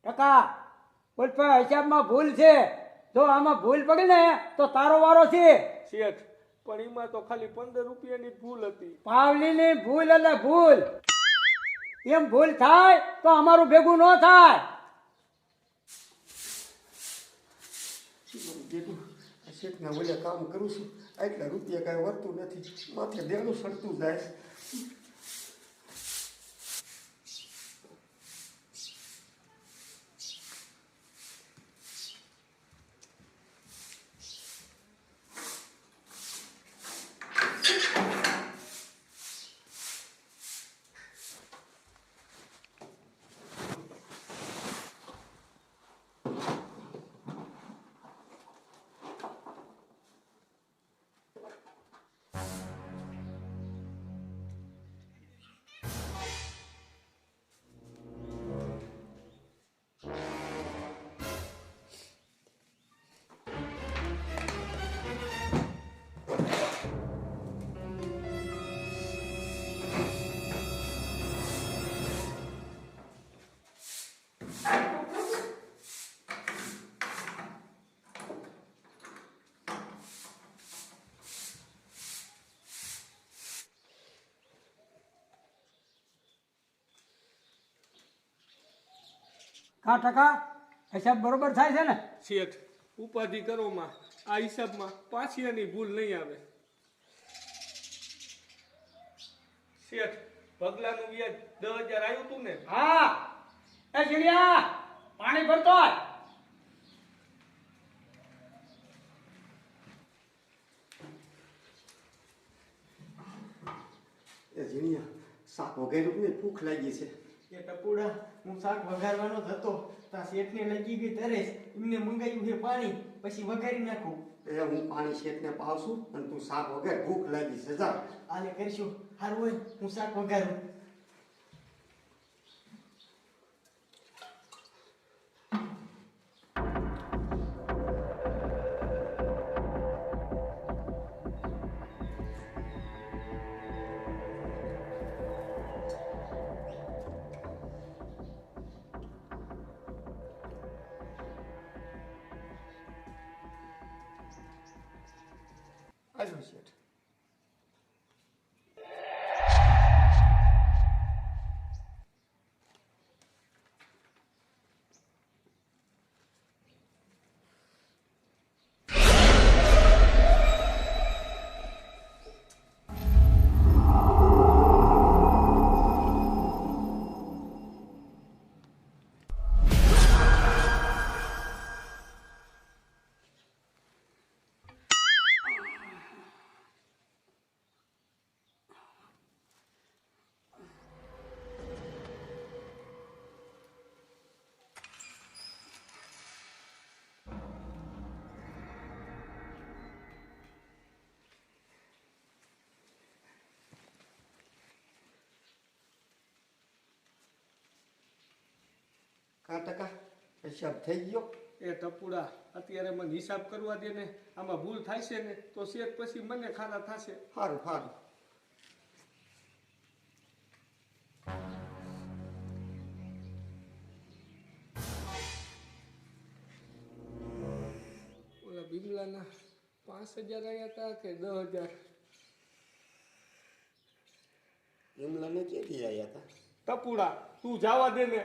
ટકા પુષ્પા હિસાબમાં ભૂલ છે. જો આમાં ભૂલ પડી ને તો તારો વારો છે. શેઠ પણ એમાં તો ખાલી 15 રૂપિયાની જ ભૂલ હતી. પાવલીની ભૂલ એટલે ભૂલ. એમ ભૂલ થાય તો અમારું ભેગું ન થાય. શેઠના ઓલે કામ કરું છું એટલા રૂપિયા કાંઈ વધતું નથી, માથે દેણું સડતું જાય. કા ટકા હિસાબ બરોબર થાય છે ને? શેઠ ઉપાધિ કરોમાં આ હિસાબમાં પાછીની ભૂલ નહીં આવે. શેઠ પગલાનું વ્યાજ 10,000 આવ્યું હતું ને? હા. એ જીડિયા પાણી ભરતો હોય. એ ઝીણિયા શાક વગેરે ને ભૂખ લાગી છે. એ ટપુડા હું શાક વઘારવાનો જ હતો, તા શેઠને લાગી ગઈ તરસ, એમને મંગાવ્યું છે પાણી, પછી વઘારી નાખું. એ હું પાણી શેઠને પાવશું અને તું શાક વગેરે ભૂખ લાગી છે. જા આલે કરશું. હારું હોય હું શાક વઘારું. આવ્યો શેઠ. કા ટકા હિસાબ થઈ ગયો? એ ટપુડા અત્યારે મને હિસાબ કરવા દે ને, આમાં ભૂલ થાય છે ને તો શેઠ પછી મને ખારા થશે. સારું સારું. ઓલા બિમલાના 5,000 આવ્યા હતા કે 10,000? વિમલાને ક્યાંથી આવ્યા હતા? ટપુડા તું જવા દે ને.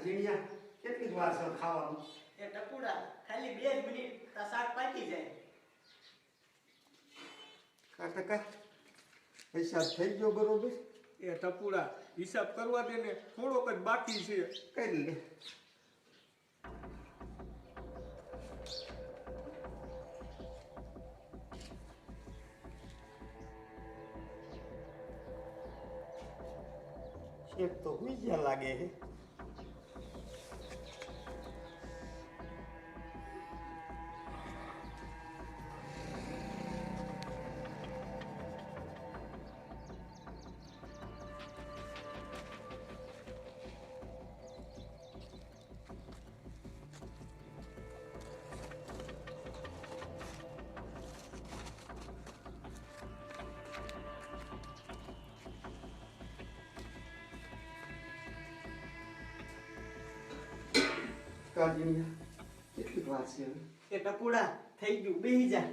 ઝીણિયા કેટલી જ વાર છે ખાવાનું? એ ટપુડા ખાલી 2 જ મિનિટ તા શાક પાકી જાય. કાકા પૈસા થઈ ગયો બરોબર? એ ટપુડા હિસાબ કરવા દે ને, થોડોક જ બાકી છે. કરી લે. શેઠ તો હુઈ ગયા લાગે છે. કાજીયા કેટલી વાર છે હવે? એ ટપુડા થઈ ગયું, બેહી જા.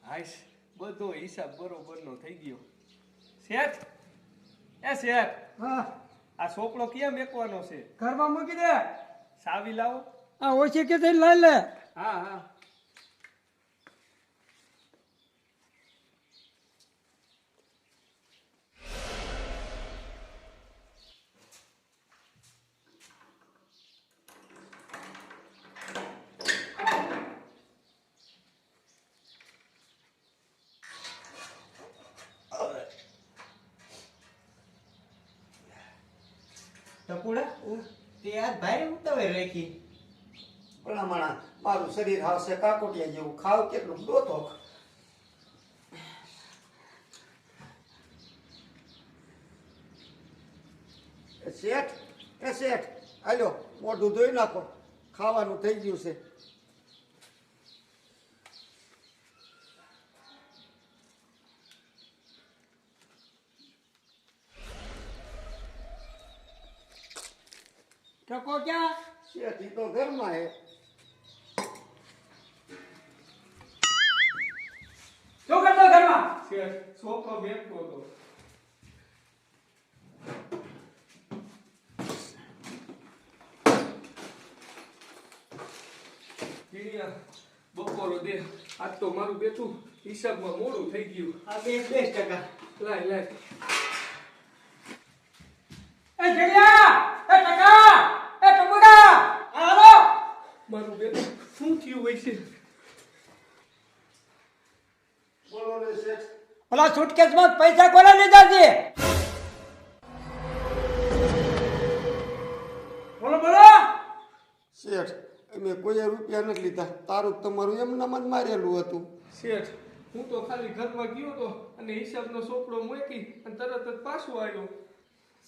હાઈશ, બધો હિસાબ બરોબરનો થઈ ગયો. શેઠ, એ શેઠ, હા આ સોપડો ક્યાં મેકવાનો છે? ઘરમાં મૂકી દે. સાવી લાવો. આ ઓછી કે લઈ લે. હા હા. ટપુડા તે આજ ભારે ઉતાવળ રાખી. ભલામણા મારું શરીર આવશે કાકોટિયા જેવું, ખાવ કેટલું દોતો. શેઠ, એ શેઠ, આલ્યો મોઢું ધોઈ નાખો, ખાવાનું થઈ ગયું છે. ટકો ક્યાં? શેઠ ઈ તો ઘરમાં હે. શું કરતો ઘરમાં? શેઠ, સોપડો મેકતો હતો. ઝીણિયા, બપોરો દે. આજ તો મારું બેઠું હિસાબમાં મોડું થઈ ગયું. આ 20%. લાય લાય. એ જડિયા, એ ટકા, એ ટપુડા, હાલો. મારું બેટું શું થયું હોય છે? બોલો ને શેઠ. ઓલા સુટકેસમાં પૈસા કોને લીધા છે? બોલો બોલો. શેઠ અમે કોઈ રૂપિયા નથી લીધા, તારું જ તમારું એમનામ જ મારેલું હતું. શેઠ, હું તો ખાલી ઘરમાં ગયો તો અને હિસાબનો સોપડો મૂકી અને તરત જ પાછો આવ્યો.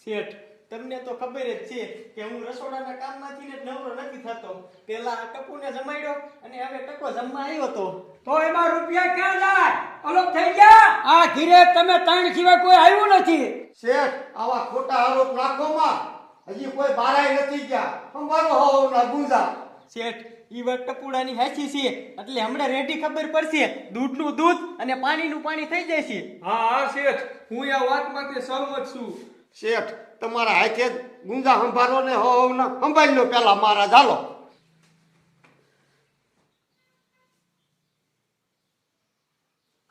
શેઠ, તમને તો ખબર જ છે કે હું રસોડાના કામમાંથી ને નવરો નથી થતો. પેલા આ ટપુને જમાડ્યો અને હવે ટકો જમવા આવ્યો તો. તો એમાં રૂપિયા ક્યાં જાય? અલગ થઈ ગયા. આ ઘીરે તમે ત્રણ સિવાય કોઈ આવ્યું નથી. શેઠ આવા ખોટા આરોપ નાખોમાં, હજી કોઈ બારાય નથી ગયા. અમારો હોવના ગુંજા. શેઠ, ઈ વાત ટપુડાની હાચી છે, એટલે હમણાં રેડી ખબર પડશે. દૂધનું દૂધ અને પાણીનું પાણી થઈ જશે. હા હા શેઠ, હું આ વાત માટે સહમત છું. શેઠ તમારા હાથે જ ગુંજા સંભાળો ને હોવના સંભાળી લો પેલા મારા ચાલો.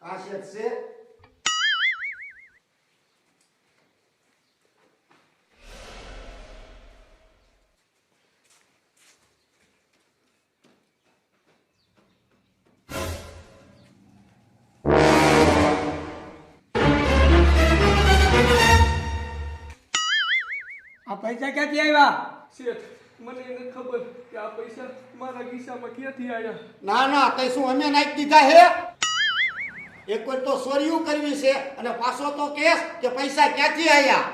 કા શેઠ છે? આ પૈસા ક્યાંથી આવ્યા? શેઠ, મને નથી ખબર કે આ પૈસા મારા ખિસ્સામાં ક્યાંથી આવ્યા. ના ના કઈ શું અમે નાખી દીધા હે? એક વાર તો ચોરીયું કરવી છે અને પાછો તો કેસ કે પૈસા ક્યાંથી આવ્યા?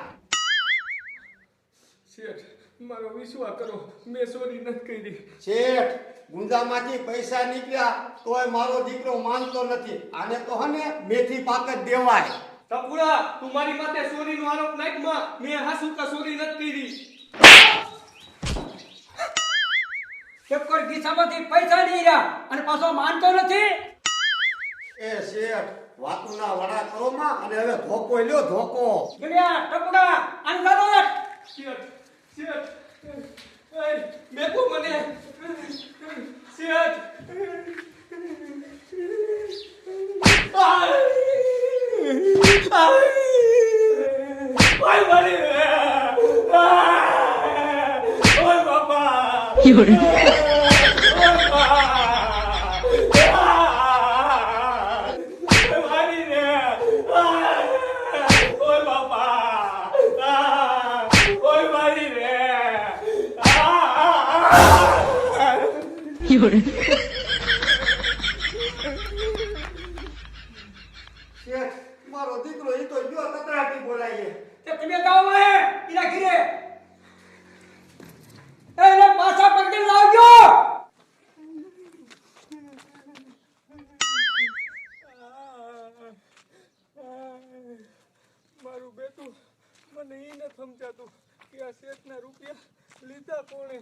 શેઠ, મારો વિશ્વાસ કરો, મેં ચોરી નથી કરી. શેઠ ગુંજામાંથી પૈસા નીકળ્યા તોય મારો દીકરો માનતો નથી. આને તો હને મેથી પાક જ દેવાય. ટપુડા, તું મારી માથે ચોરીનો આરોપ નાખમાં. મેં હાસુ કા ચોરી નથી કરી. એક કોઈ ખિસ્સામાંથી પૈસા નહીં રહ્યા અને પાછો માનતો નથી. એ શેઠ વાતુના વડા કરો માં અને હવે ધોકો લ્યો ધોકો. ગિલિયા ટપુડા આંધળો શેઠ શેઠ મેકો મને શેઠ ઓય મારી ઓય બાપા શેઠ મારો દીકરો ઈ તો ગયો તતરાટી બોલાઈએ. તે તમે જાઓ હે એના ઘરે એને પાછા પકડી લાવજો. મારું બેટું મને ઈ ન સમજાતું કે આ શેઠના રૂપિયા લીધા કોણે.